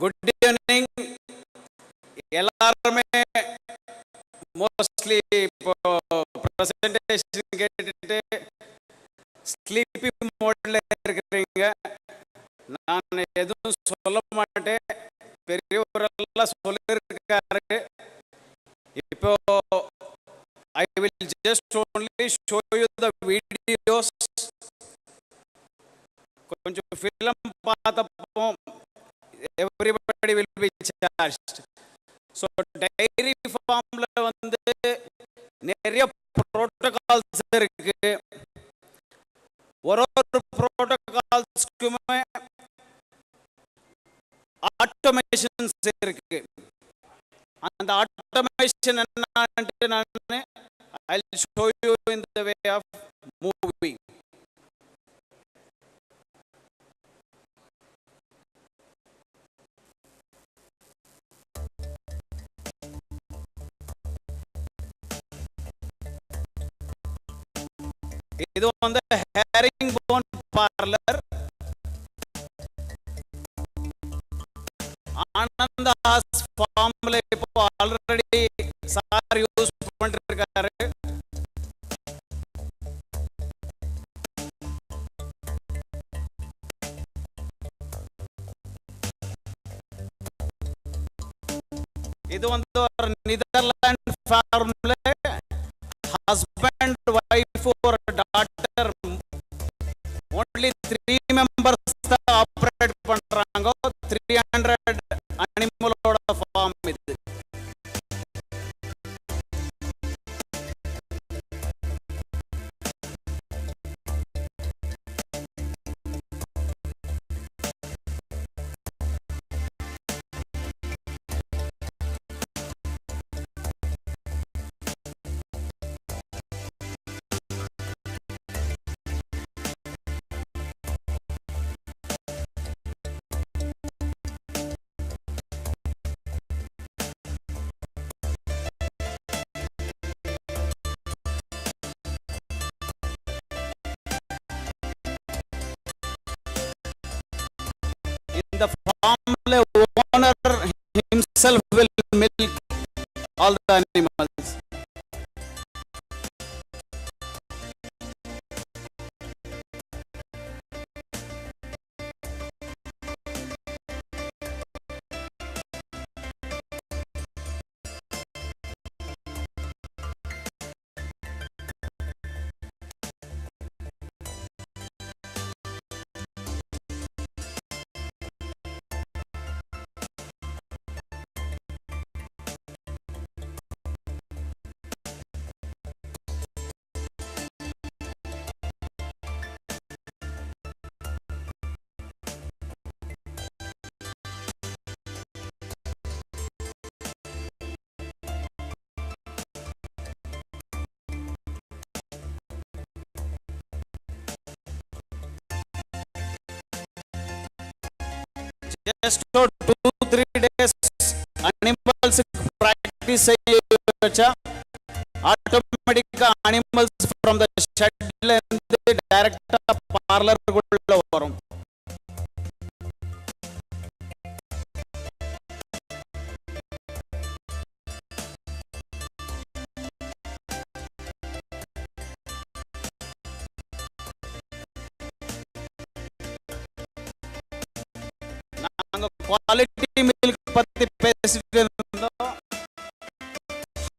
Good evening. எல்லாருமே mostly இப்போ presentation கேட்டுட்டு ஸ்லீப்பிங் மோட்ல இருக்கிறீங்க. நான் எதுவும் சொல்ல மாட்டேன். பெரியவரெல்லாம் சொல்லியிருக்காரு. இப்போ I will just only show you the videos. கொஞ்சம் ஃபிலிம் பார்த்தப்போ everybody will be charged. So diary ஃபார்ம்ல வந்து நிறைய புரோட்டோகால்ஸ் இருக்கு. ஒரு புரோட்டோகால்ஸ்க்குமே ஆட்டோமேஷன்ஸ் இருக்கு. அந்த ஆட்டோமேஷன் என்னன்னு நான் I will show you in the way of movie. இது வந்து ஹேரிங் போன் பார்லர். ஆனந்தாஸ் ஃபார்ம்ல இப்போ ஆல்ரெடி சார் யூஸ் பண்ணிருக்காரு. இது வந்து ஒரு நெதர்லாண்ட் ஃபார்ம்ல husband, wife or daughter only 3 members தான் ஆபரேட் பண்றாங்க. 300 அனிமலோட ஃபார்ம் இது. In the farm, owner himself will milk all the animals. Just for 2-3 days animals practice cheyyuvacha. Automatic animals from the shed la direct parlor kulla varum. Quality milk பத்தி பேசிட்டு இருந்தோம்.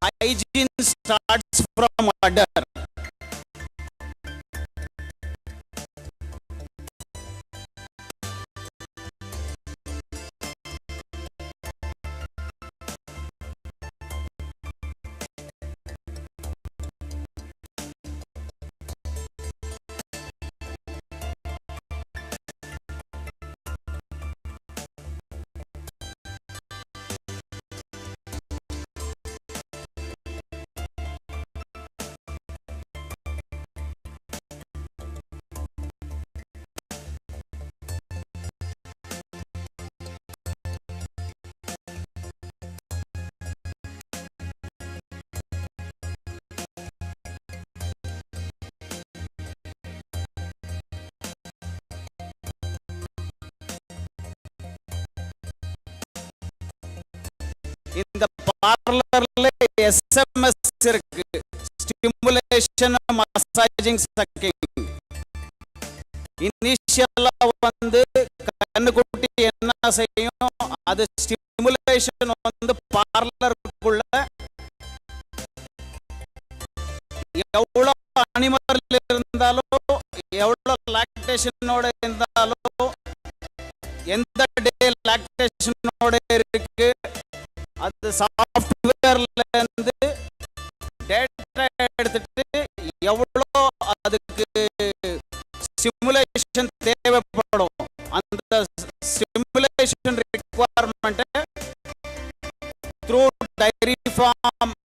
Hygiene starts from udder. இந்த பார்லர்ல SMS இருக்கு, stimulation massaging sucking. இனிஷியலா வந்து கண்ணுக்குட்டி என்ன செய்யும், அது ஸ்டிமுலேஷன் வந்து பார்லருக்குள்ள எவ்வளோ அனிமல் இருந்தாலும், எவ்வளோ லாக்டேஷனோட இருந்தாலும், எந்த டே லாக்டேஷனோட இருக்கு, அது சாஃப்ட்வேர்ல இருந்து டேட்டா எடுத்துட்டு எவ்வளோ அதுக்கு சிமுலேஷன் தேவைப்படும், அந்த simulation requirement through dairy farm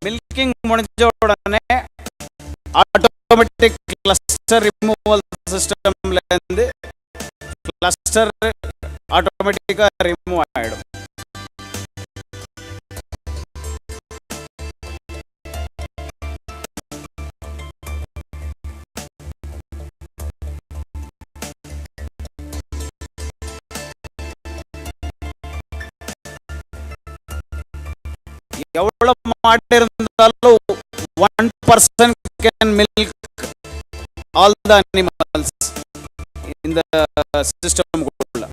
milking முடிஞ்ச உடனே ஆட்டோமேட்டிக் கிளஸ்டர் ரிமூவல் சிஸ்டம்ல இருந்து கிளஸ்டர் ஆட்டோமேட்டிக்கா ரிமூவ் ஆயிடும். எவ்வளவு மாட்டு இருந்தாலும் 1% can milk all the animals இந்த சிஸ்டம்குள்ள.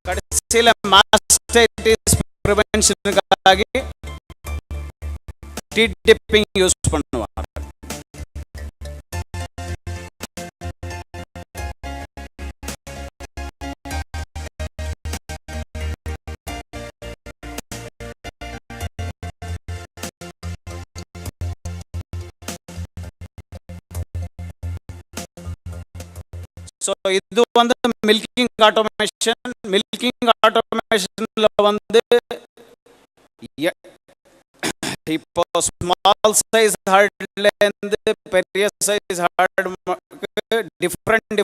கடைசியில மாஸ்டைட்டிஸ் பிரிவென்ஷனுக்காக டி டிப்பிங் யூஸ் பண்ணுவாங்க. ஸோ இது வந்து மில்கிங் ஆட்டோமேஷன். மில்கிங் ஆட்டோமேஷன்ல வந்து இப்போ ஸ்மால் சைஸ் ஹார்ட்ல இருந்து பெரிய சைஸ் ஹார்ட் டிஃப்ரெண்ட்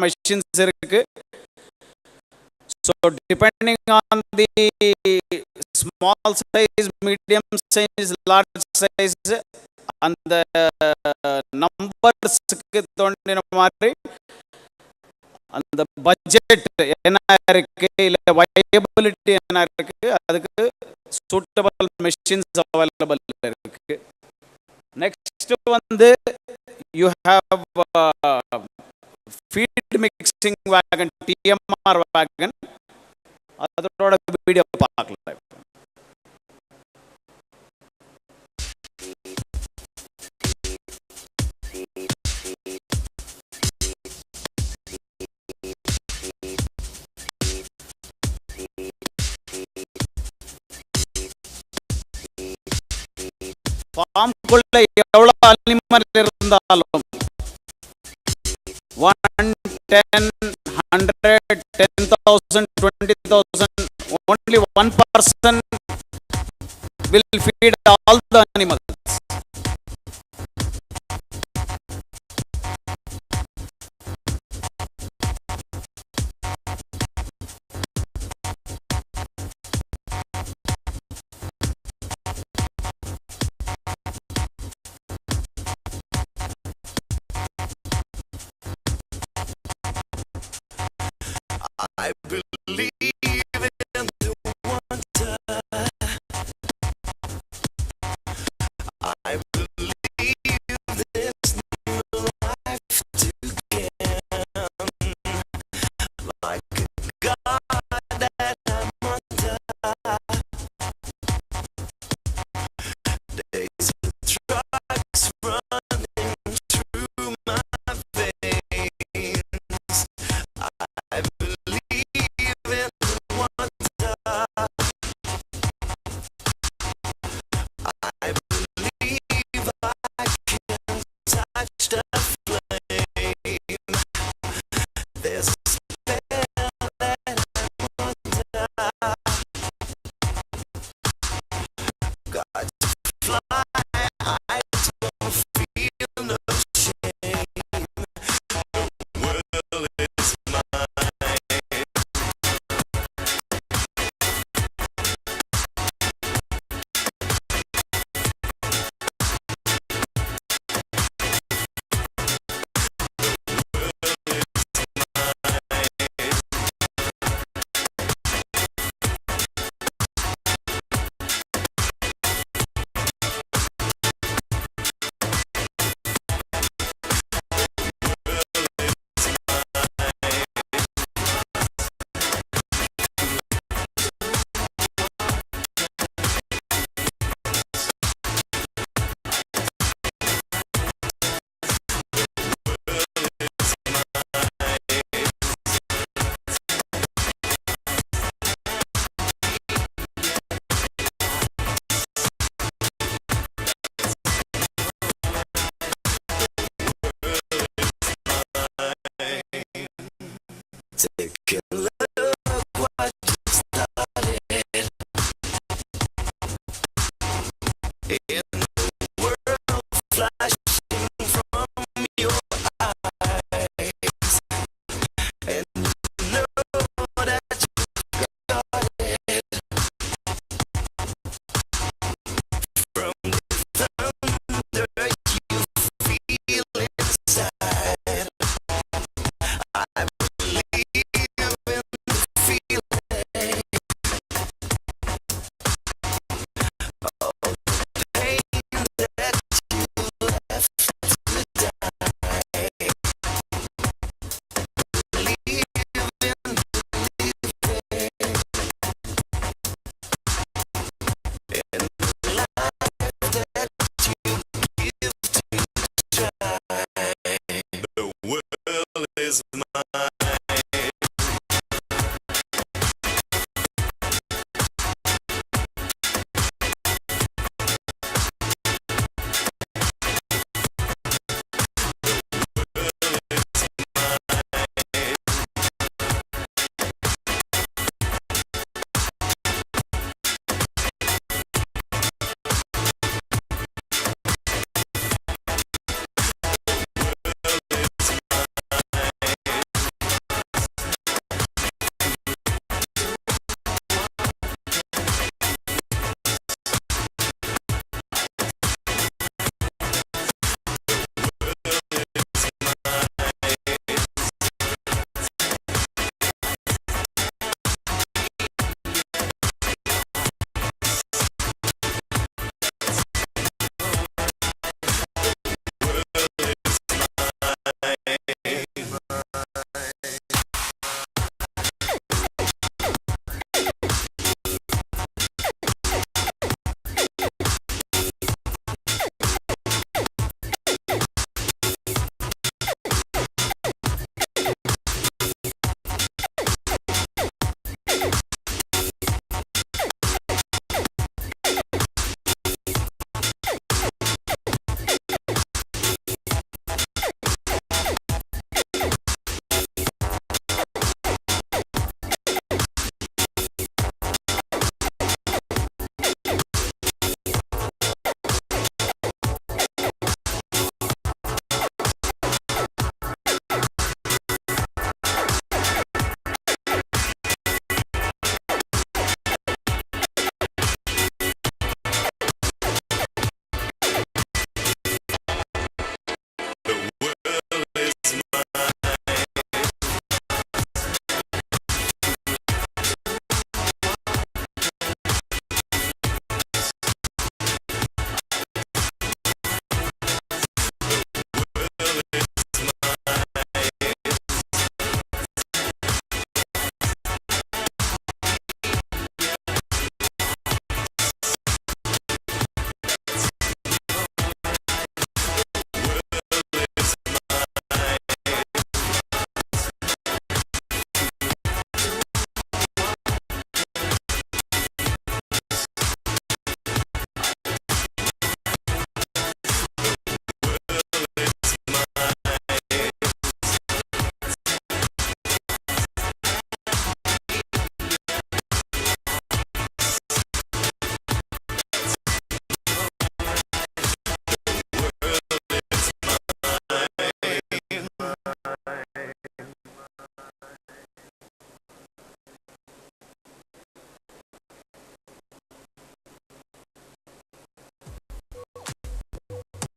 மெஷின்ஸ் இருக்கு. So depending on the small size, medium size, large size, அந்த நம்பர்ஸுக்கு தோண்டின மாதிரி அந்த பட்ஜெட் என்ன இருக்கு, இல்லை வயபிலிட்டி என்ன இருக்கு, அதுக்கு சூட்டபிள் மெஷின்ஸ் அவைலபிள் இருக்கு. நெக்ஸ்ட் வந்து you have feed mixing wagon, TMR wagon. அதோட வீடியோ பார்க்கலாம். ஃபார்முக்குள்ள எவ்வளவு அனிமல் இருந்தாலும் 1, 10, 100, 10,000, 20,000, only 1 person will feed all the animals. I believe in the wonder.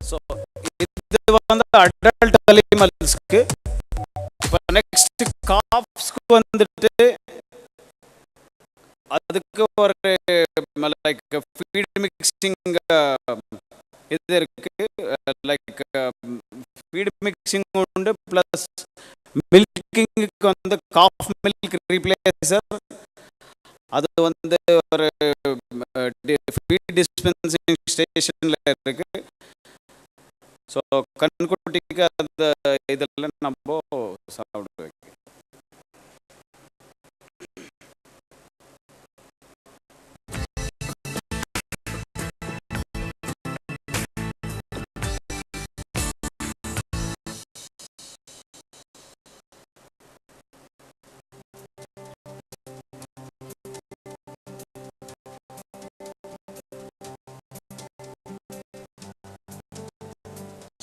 So இது வந்து அடல்ட் அனிமல்ஸ்க்கு. இப்போ நெக்ஸ்ட் காப்ஸ்க்கு வந்துட்டு அதுக்கு ஒரு லைக் ஃபீட் மிக்சிங் இது இருக்கு. லைக் ஃபீட் மிக்சிங் உண்டு, ப்ளஸ் மில்கிங்க்கு வந்து காஃப் மில்க் ரீப்ளேசர். அது வந்து ஒரு ஃபீட் டிஸ்பென்சிங் ஸ்டேஷனில் இருக்கு. ஸோ கண்குட்டிக்கு அந்த இதெல்லாம் நம்ம சாப்பிட வைக்க.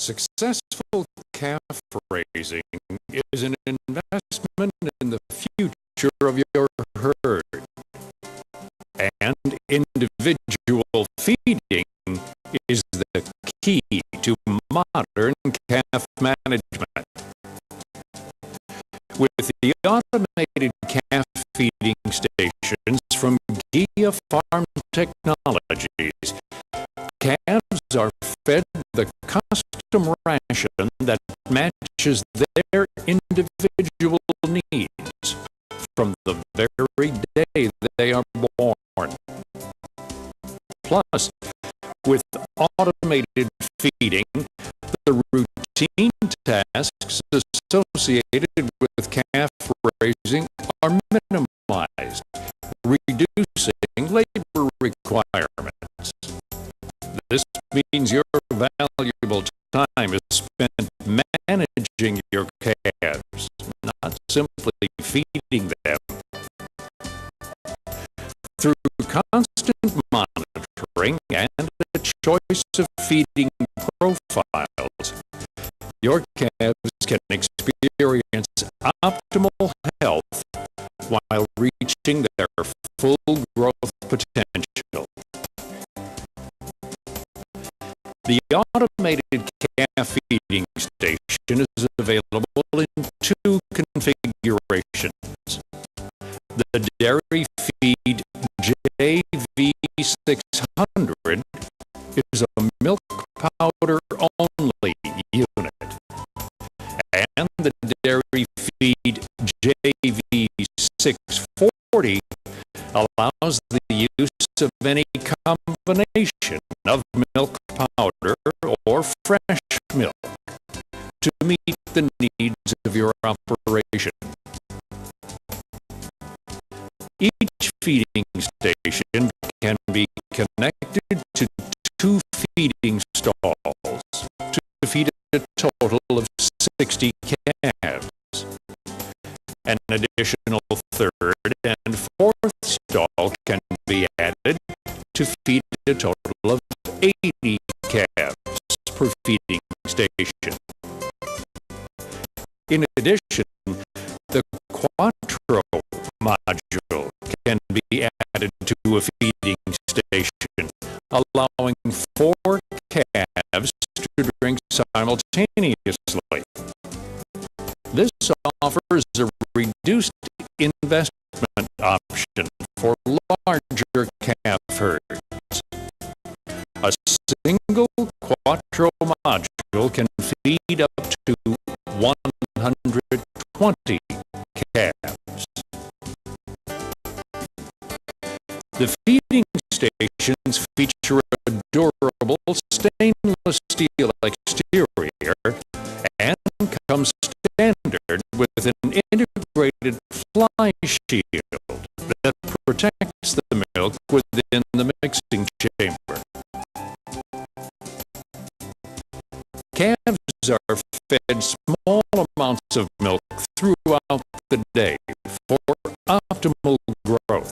Successful calf raising is an investment in the future of your herd, and individual feeding is the key to modern calf management. With the automated calf feeding stations from Gia Farm Technologies, calves are fed the custom ration that matches their individual needs from the very day they are born. Plus, with automated feeding, the routine tasks associated with calf raising are minimized, reducing labor requirements. This means your valuable time is spent managing your calves, not simply feeding them. Through constant monitoring and a choice of feeding profiles, your calves can experience optimal health while reaching their full growth potential. The automated calf feeding station 600 is a milk powder only unit, and the dairy feed JV 640 allows the use of any combination of milk powder or fresh milk to meet the needs of your operation. Each feeding station can be connected to 2 feeding stalls to feed a total of 60 calves. An additional 3rd and 4th stall can be added to feed a total of 80 calves per feeding station. In addition, the Quattro module can be added to a feeding station, allowing 4 calves to drink simultaneously. This offers a reduced investment option for larger calf herds. A single Quattro module can feed up to 120 calves. The feeding stations feature a durable stainless steel exterior and come standard with an integrated fly shield that protects the milk within the mixing chamber. Calves are fed small amounts of milk throughout the day for optimal growth.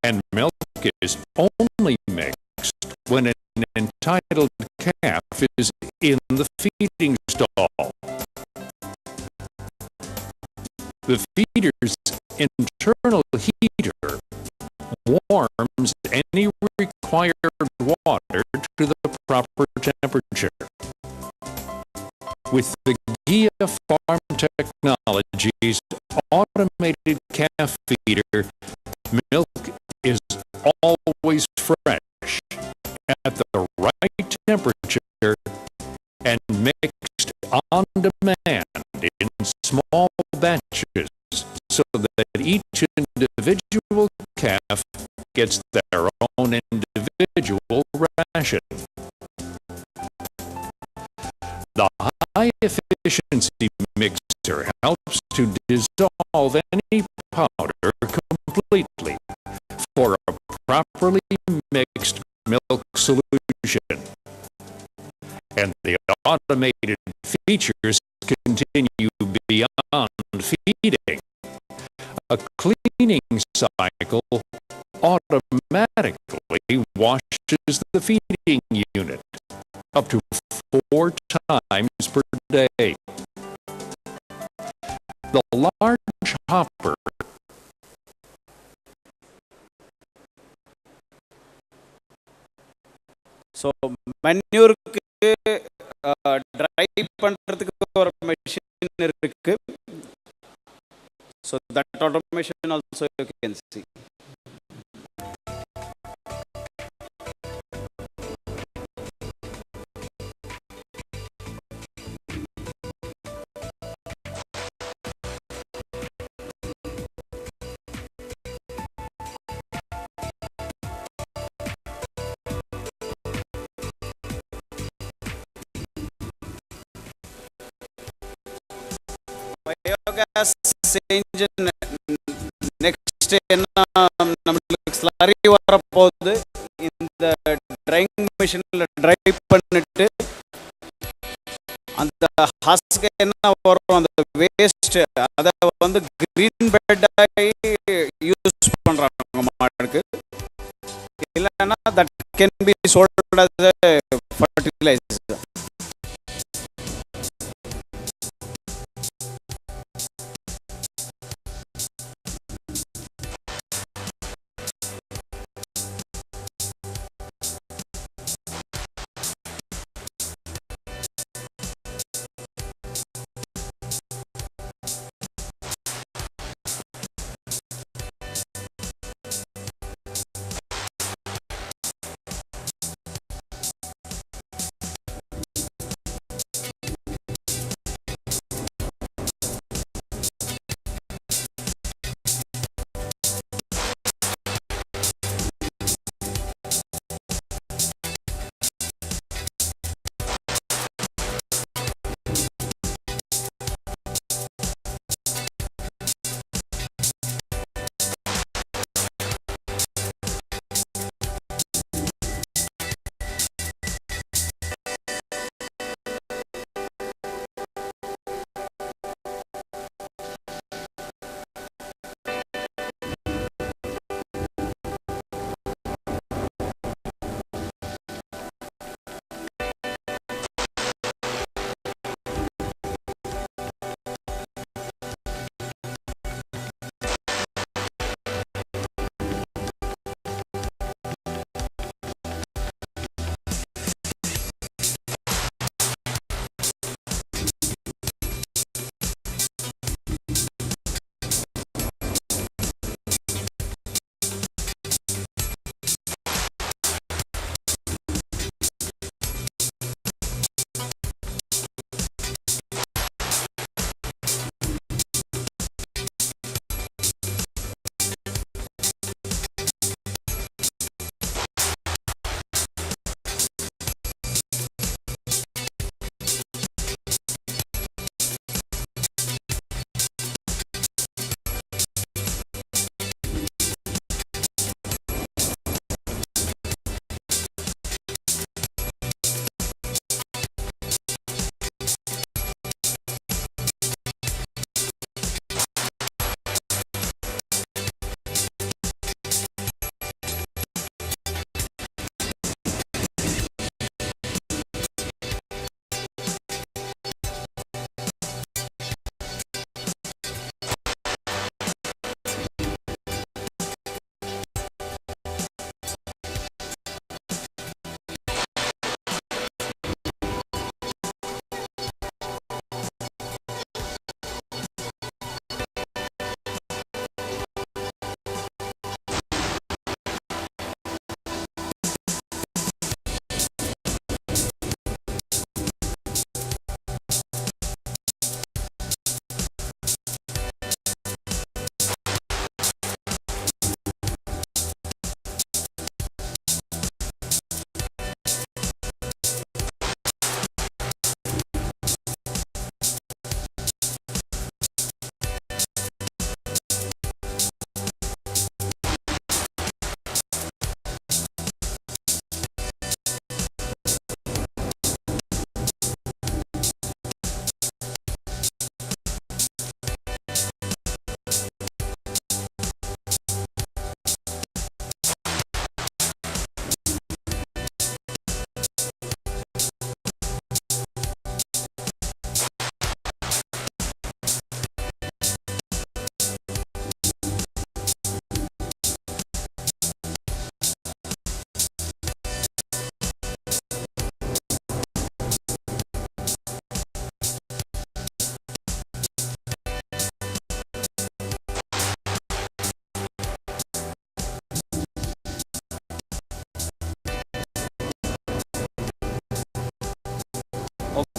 And milk is only mixed when an entitled calf is in the feeding stall. The feeder's internal heater warms any required water to the proper temperature. With the Gia Farm Technologies automated calf feeder, milk is always fresh, at the right temperature, and mixed on demand in small batches so that each individual calf gets their own individual ration. The high-efficiency mixer helps to dissolve any powder completely for a properly mixed milk solution. And the automated features continue beyond feeding. A cleaning cycle automatically washes the feeding unit up to 4 times per day. The large hopper so மன்யூருக்கு dry பண்ணுறதுக்கு ஒரு machine இருக்கு. So that automation also you can see. Biogas engine next என்ன நம்மளுக்கு slurry வரப்போகுது. இந்த trying மிஷினில் try பண்ணிட்டு அந்த ஹஸ்க்கு என்ன வரும், அந்த வேஸ்ட் அதை வந்து கிரீன் பெட்டாகி யூஸ் பண்ணுறாங்க மாட்டுக்கு. இல்லைன்னா that can be sold as a fertilizer.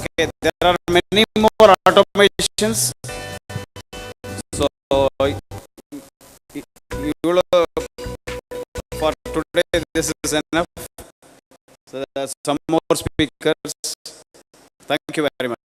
Okay, there are many more automations. So you for today this is enough. So some more speakers. Thank you very much.